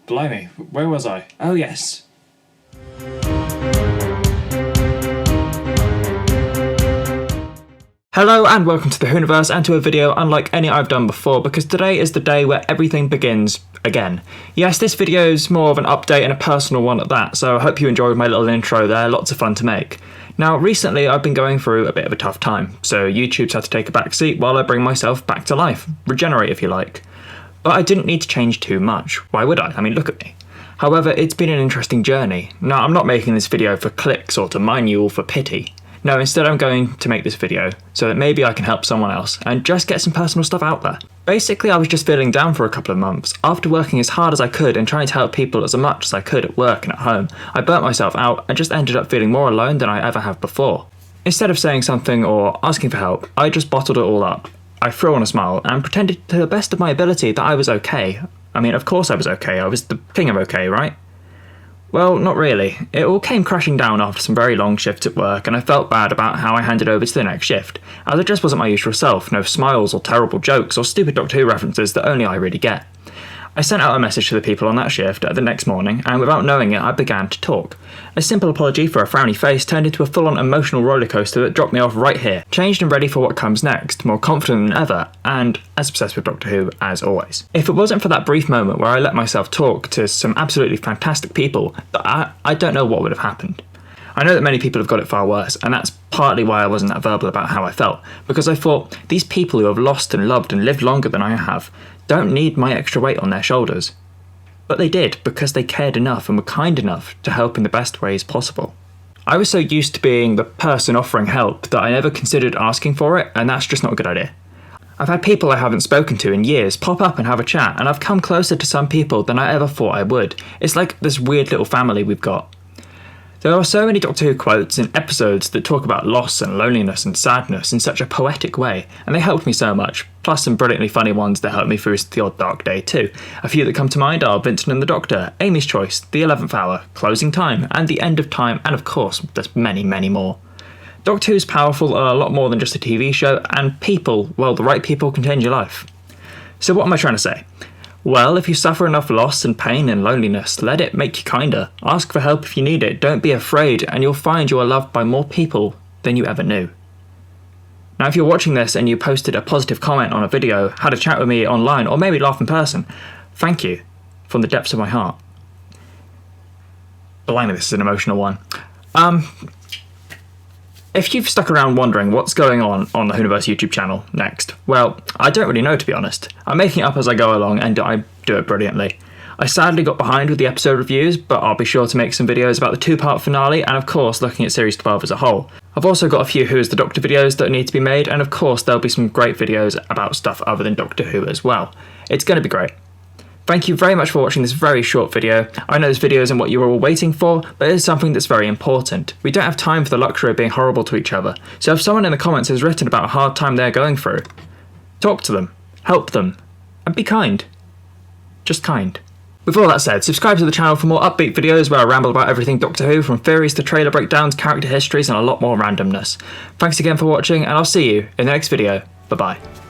Blimey, where was I? Oh yes. Hello and welcome to the Whoniverse and to a video unlike any I've done before, because today is the day where everything begins again. Yes, this video is more of an update and a personal one at that, so I hope you enjoyed my little intro there, lots of fun to make. Now recently I've been going through a bit of a tough time, so YouTube's had to take a back seat while I bring myself back to life, regenerate if you like. But I didn't need to change too much, why would I? I mean, look at me. However, it's been an interesting journey. Now I'm not making this video for clicks or to mine you all for pity. No, instead I'm going to make this video so that maybe I can help someone else and just get some personal stuff out there. Basically, I was just feeling down for a couple of months. After working as hard as I could and trying to help people as much as I could at work and at home, I burnt myself out and just ended up feeling more alone than I ever have before. Instead of saying something or asking for help, I just bottled it all up. I threw on a smile and pretended to the best of my ability that I was okay. I mean, of course I was okay, I was the king of okay, right? Well, not really. It all came crashing down after some very long shifts at work, and I felt bad about how I handed over to the next shift, as it just wasn't my usual self, no smiles or terrible jokes or stupid Doctor Who references that only I really get. I sent out a message to the people on that shift the next morning, and without knowing it I began to talk. A simple apology for a frowny face turned into a full-on emotional rollercoaster that dropped me off right here, changed and ready for what comes next, more confident than ever, and as obsessed with Doctor Who as always. If it wasn't for that brief moment where I let myself talk to some absolutely fantastic people, I don't know what would have happened. I know that many people have got it far worse, and that's partly why I wasn't that verbal about how I felt, because I thought, these people who have lost and loved and lived longer than I have don't need my extra weight on their shoulders. But they did, because they cared enough and were kind enough to help in the best ways possible. I was so used to being the person offering help that I never considered asking for it, and that's just not a good idea. I've had people I haven't spoken to in years pop up and have a chat, and I've come closer to some people than I ever thought I would. It's like this weird little family we've got. There are so many Doctor Who quotes and episodes that talk about loss and loneliness and sadness in such a poetic way, and they helped me so much, plus some brilliantly funny ones that helped me through the odd dark day too. A few that come to mind are Vincent and the Doctor, Amy's Choice, The 11th Hour, Closing Time, and The End of Time, and of course, there's many, many more. Doctor Who's powerful are a lot more than just a TV show, and people, well, the right people can change your life. So what am I trying to say? Well, if you suffer enough loss and pain and loneliness, let it make you kinder. Ask for help if you need it, don't be afraid, and you'll find you are loved by more people than you ever knew. Now, if you're watching this and you posted a positive comment on a video, had a chat with me online, or maybe laugh in person, thank you from the depths of my heart. Blimey, this is an emotional one. If you've stuck around wondering what's going on the Whoniverse YouTube channel next, well, I don't really know, to be honest. I'm making it up as I go along, and I do it brilliantly. I sadly got behind with the episode reviews, but I'll be sure to make some videos about the two-part finale, and of course looking at Series 12 as a whole. I've also got a few Who is the Doctor videos that need to be made, and of course there'll be some great videos about stuff other than Doctor Who as well. It's going to be great. Thank you very much for watching this very short video. I know this video isn't what you were all waiting for, but it is something that's very important. We don't have time for the luxury of being horrible to each other, so if someone in the comments has written about a hard time they're going through, talk to them, help them, and be kind. Just kind. With all that said, subscribe to the channel for more upbeat videos where I ramble about everything Doctor Who, from theories to trailer breakdowns, character histories, and a lot more randomness. Thanks again for watching, and I'll see you in the next video. Bye bye.